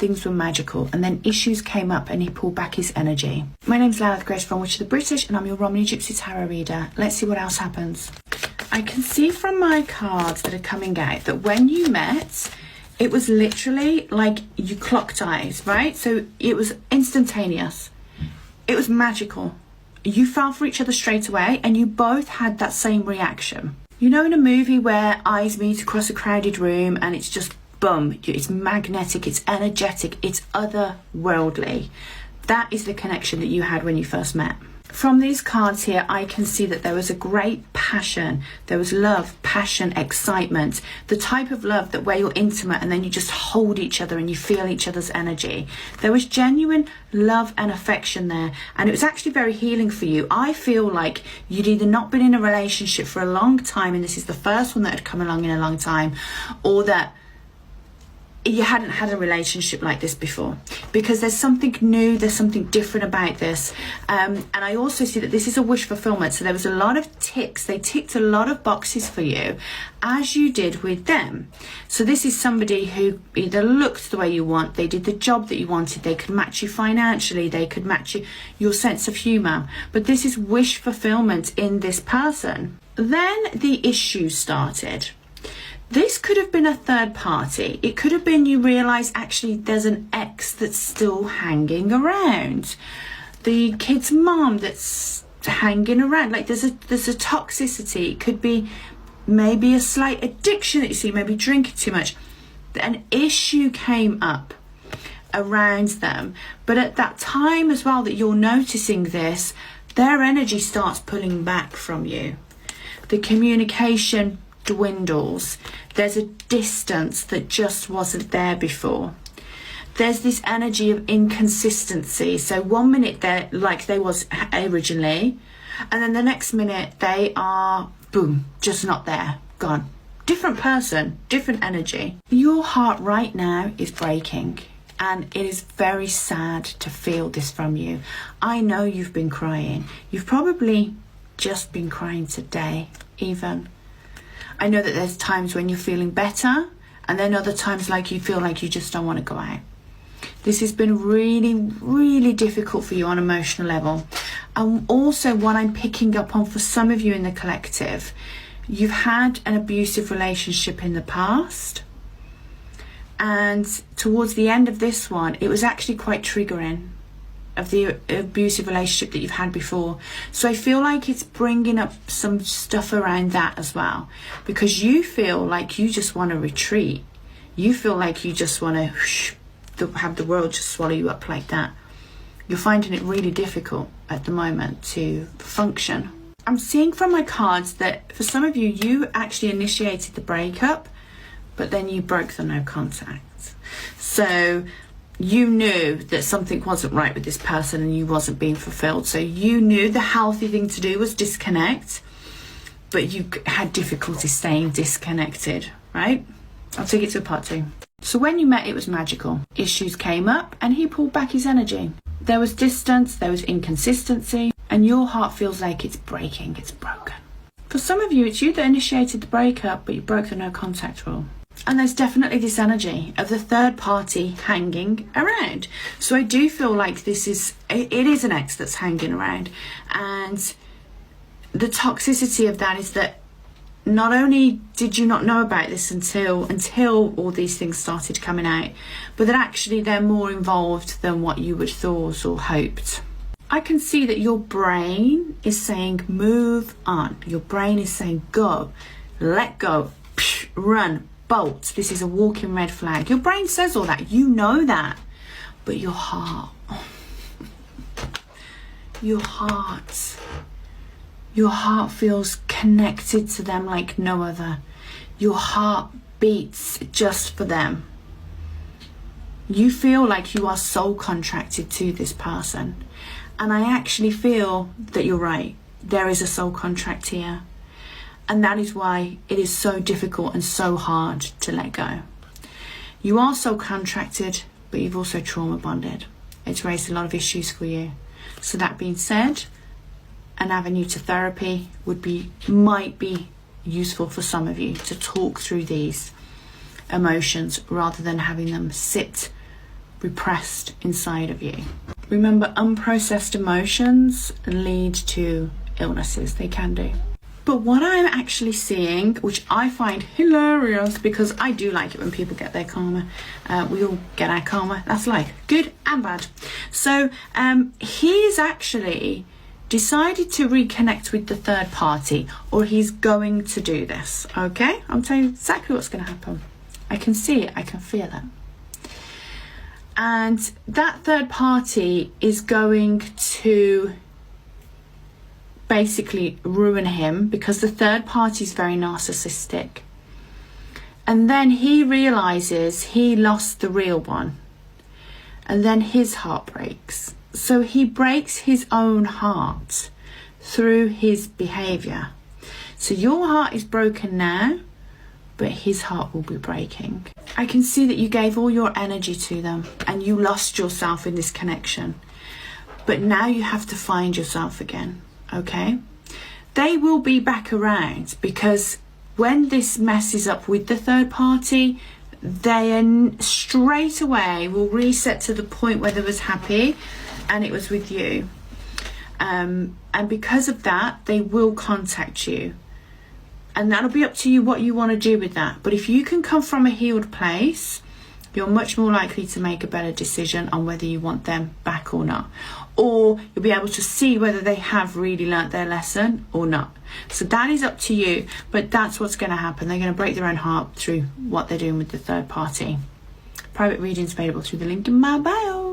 things were magical, and then issues came up and he pulled back his energy. My name's Lalith Grace from Witch of the British, and I'm your Romany Gypsy Tarot reader. Let's see what else happens. I can see from my cards that are coming out that when you met, it was literally like you clocked eyes, right? So it was instantaneous. It was magical. You fell for each other straight away, and you both had that same reaction. You know, in a movie where eyes meet across a crowded room and it's just boom, it's magnetic, it's energetic, it's otherworldly. That is the connection that you had when you first met. From these cards here, I can see that there was a great passion. There was love, passion, excitement. The type of love that where you're intimate and then you just hold each other and you feel each other's energy. There was genuine love and affection there. And it was actually very healing for you. I feel like you'd either not been in a relationship for a long time, and this is the first one that had come along in a long time, or that you hadn't had a relationship like this before, because there's something new, there's something different about this. And I also see that this is a wish fulfillment. So there was a lot of ticks. They ticked a lot of boxes for you, as you did with them. So this is somebody who either looked the way you want, they did the job that you wanted, they could match you financially, they could match your sense of humor. But this is wish fulfillment in this person. Then the issues started. This could have been a third party. It could have been you realise actually there's an ex that's still hanging around. The kid's mom that's hanging around. Like there's a toxicity. It could be maybe a slight addiction that you see, maybe drinking too much. An issue came up around them. But at that time as well that you're noticing this, their energy starts pulling back from you. The communication dwindles. There's a distance that just wasn't there before. There's this energy of inconsistency. So 1 minute they're like they was originally, and then the next minute they are boom, just not there, gone. Different person, different energy. Your heart right now is breaking, and it is very sad to feel this from you. I know you've been crying. You've probably just been crying today even. I know that there's times when you're feeling better, and then other times like you feel like you just don't want to go out. This has been really, really difficult for you on an emotional level. And also what I'm picking up on for some of you in the collective, you've had an abusive relationship in the past. And towards the end of this one, it was actually quite triggering, of the abusive relationship that you've had before. So I feel like it's bringing up some stuff around that as well, because you feel like you just want to retreat. You feel like you just want to have the world just swallow you up like that. You're finding it really difficult at the moment to function. I'm seeing from my cards that for some of you, you actually initiated the breakup, but then you broke the no contact. So you knew that something wasn't right with this person and you wasn't being fulfilled. So you knew the healthy thing to do was disconnect, but you had difficulty staying disconnected, right? I'll take it to part 2. So when you met, it was magical. Issues came up and he pulled back his energy. There was distance, there was inconsistency, and your heart feels like it's breaking, it's broken. For some of you, it's you that initiated the breakup, but you broke the no contact rule. And there's definitely this energy of the third party hanging around. So I do feel like this is, it is an ex that's hanging around. And the toxicity of that is that not only did you not know about this until all these things started coming out, but that actually they're more involved than what you would thought or hoped. I can see that your brain is saying move on. Your brain is saying go, let go, run, bolt. This is a walking red flag. Your brain says all that, you know that, but your heart, your heart feels connected to them like no other. Your heart beats just for them. You feel like you are soul contracted to this person. And I actually feel that you're right. There is a soul contract here. And that is why it is so difficult and so hard to let go. You are soul contracted, but you've also trauma bonded. It's raised a lot of issues for you. So that being said, an avenue to therapy might be useful for some of you to talk through these emotions rather than having them sit repressed inside of you. Remember, unprocessed emotions lead to illnesses. They can do. But what I'm actually seeing, which I find hilarious, because I do like it when people get their karma. We all get our karma. That's life, good and bad. So he's actually decided to reconnect with the third party, or he's going to do this. Okay, I'm telling you exactly what's going to happen. I can see it, I can feel it. And that third party is going to basically ruin him, because the third party is very narcissistic. And then he realizes he lost the real one, and then his heart breaks. So he breaks his own heart through his behavior. So your heart is broken now, but his heart will be breaking. I can see that you gave all your energy to them and you lost yourself in this connection. But now you have to find yourself again, okay? They will be back around, because when this messes up with the third party, they straight away will reset to the point where they was happy and it was with you. And because of that, they will contact you. And that'll be up to you what you want to do with that. But if you can come from a healed place, you're much more likely to make a better decision on whether you want them back or not. Or you'll be able to see whether they have really learnt their lesson or not. So that is up to you, but that's what's going to happen. They're going to break their own heart through what they're doing with the third party. Private readings available through the link in my bio.